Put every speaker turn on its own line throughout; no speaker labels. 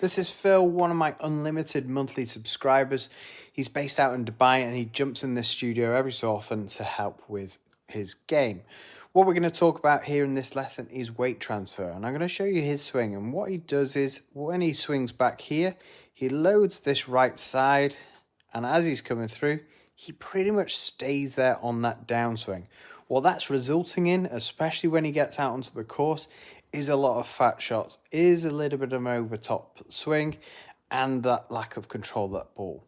This is Phil, one of my unlimited monthly subscribers. He's based out in Dubai and he jumps in this studio every so often to help with his game. What we're going to talk about here in this lesson is weight transfer, and I'm going to show you his swing. And what he does is when he swings back here, he loads this right side, and as he's coming through, he pretty much stays there on that downswing. What that's resulting in, especially when he gets out onto the course, is a lot of fat shots, is a little bit of an over top swing, and that lack of control of that ball.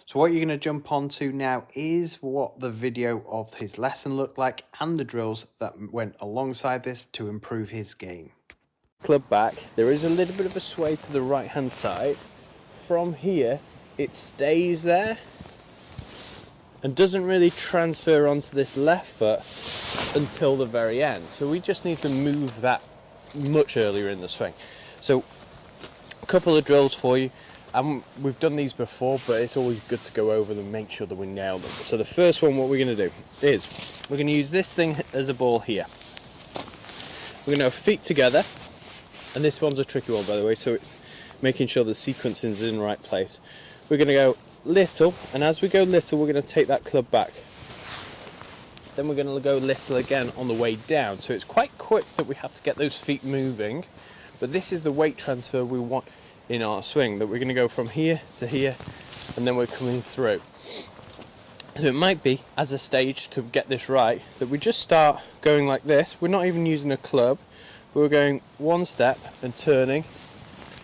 So what you're going to jump onto now is what the video of his lesson looked like and the drills that went alongside this to improve his game.
Club back, there is a little bit of a sway to the right hand side. From here, it stays there and doesn't really transfer onto this left foot until the very end. So we just need to move that much earlier in the swing. So a couple of drills for you. We've done these before, but it's always good to go over them and make sure that we nail them. So the first one, what we're going to do is we're going to use this thing as a ball here. We're going to have feet together, and this one's a tricky one, by the way, so it's making sure the sequencing is in the right place. We're going to go little, and as we go little, we're going to take that club back. Then we're going to go little again on the way down. So it's quite quick that we have to get those feet moving, but this is the weight transfer we want in our swing, that we're going to go from here to here, and then we're coming through. So it might be, as a stage to get this right, that we just start going like this. We're not even using a club, but we're going one step and turning,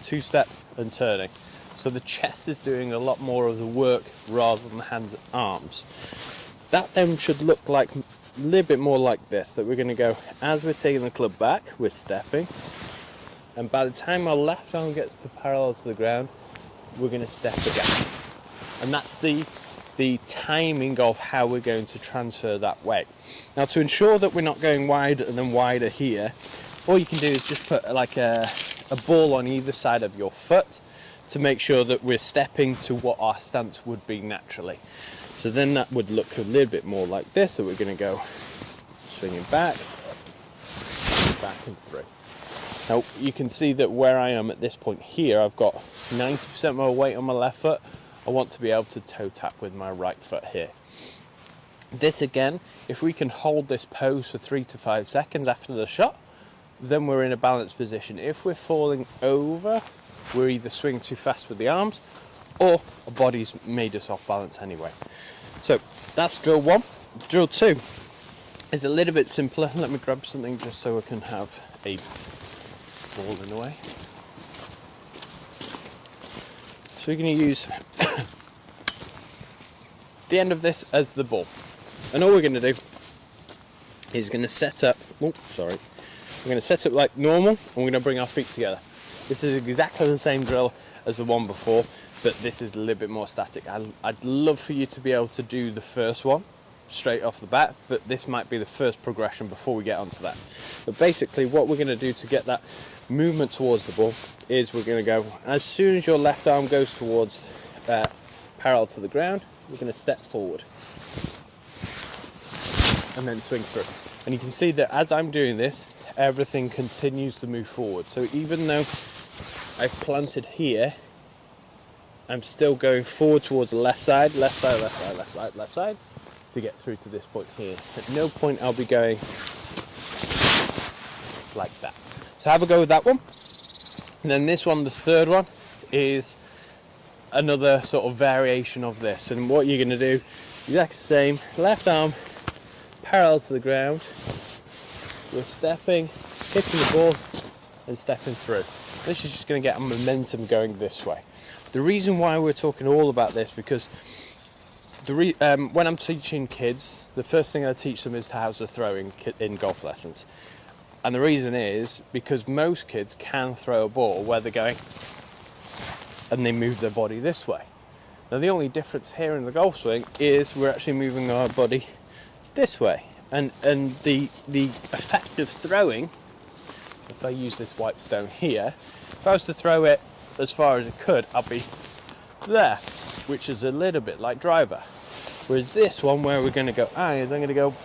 two step and turning. So the chest is doing a lot more of the work rather than the hands and arms. That then should look like a little bit more like this, that we're going to go, as we're taking the club back, we're stepping, and by the time our left arm gets to parallel to the ground, we're going to step again. And that's the timing of how we're going to transfer that weight. Now, to ensure that we're not going wider and then wider here, all you can do is just put like a ball on either side of your foot to make sure that we're stepping to what our stance would be naturally. So then that would look a little bit more like this. So we're going to go swinging back and through. Now you can see that where I am at this point here, I've got 90% more weight on my left foot. I want to be able to toe tap with my right foot here. This again, if we can hold this pose for 3 to 5 seconds after the shot, then we're in a balanced position. If we're falling over, we're either swinging too fast with the arms or our body's made us off balance anyway. So that's drill one. Drill two is a little bit simpler. Let me grab something just so I can have a ball in the way. So we're going to use the end of this as the ball. And all we're going to do is going to set up, we're going to set up like normal, and we're going to bring our feet together. This is exactly the same drill as the one before, but this is a little bit more static. I'd love for you to be able to do the first one straight off the bat, but this might be the first progression before we get onto that. But basically what we're going to do to get that movement towards the ball is we're going to go, as soon as your left arm goes towards parallel to the ground, we're going to step forward and then swing through. And you can see that as I'm doing this, everything continues to move forward. So even though I've planted here, I'm still going forward towards the left side, left side, left side, left side, left side, to get through to this point here. At no point I'll be going like that. So have a go with that one. And then this one, the third one, is another sort of variation of this. And what you're going to do, exactly the same, left arm parallel to the ground. We're stepping, hitting the ball, and stepping through. This is just going to get a momentum going this way. The reason why we're talking all about this, because when I'm teaching kids, the first thing I teach them is how to throw in golf lessons. And the reason is because most kids can throw a ball where they're going and they move their body this way. Now the only difference here in the golf swing is we're actually moving our body this way. And the effect of throwing, if I use this white stone here, if I was to throw it as far as it could, I'll be there, which is a little bit like driver. Whereas this one, where we're going to go, is I'm going to go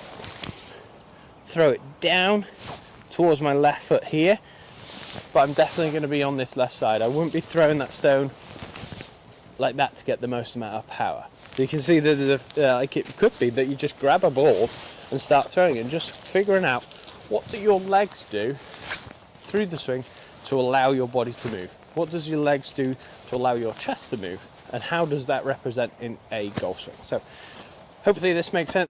throw it down towards my left foot here, but I'm definitely going to be on this left side. I wouldn't be throwing that stone like that to get the most amount of power. So you can see that like it could be that you just grab a ball and start throwing it, and just figuring out what do your legs do through the swing to allow your body to move. What does your legs do to allow your chest to move? And how does that represent in a golf swing? So hopefully this makes sense.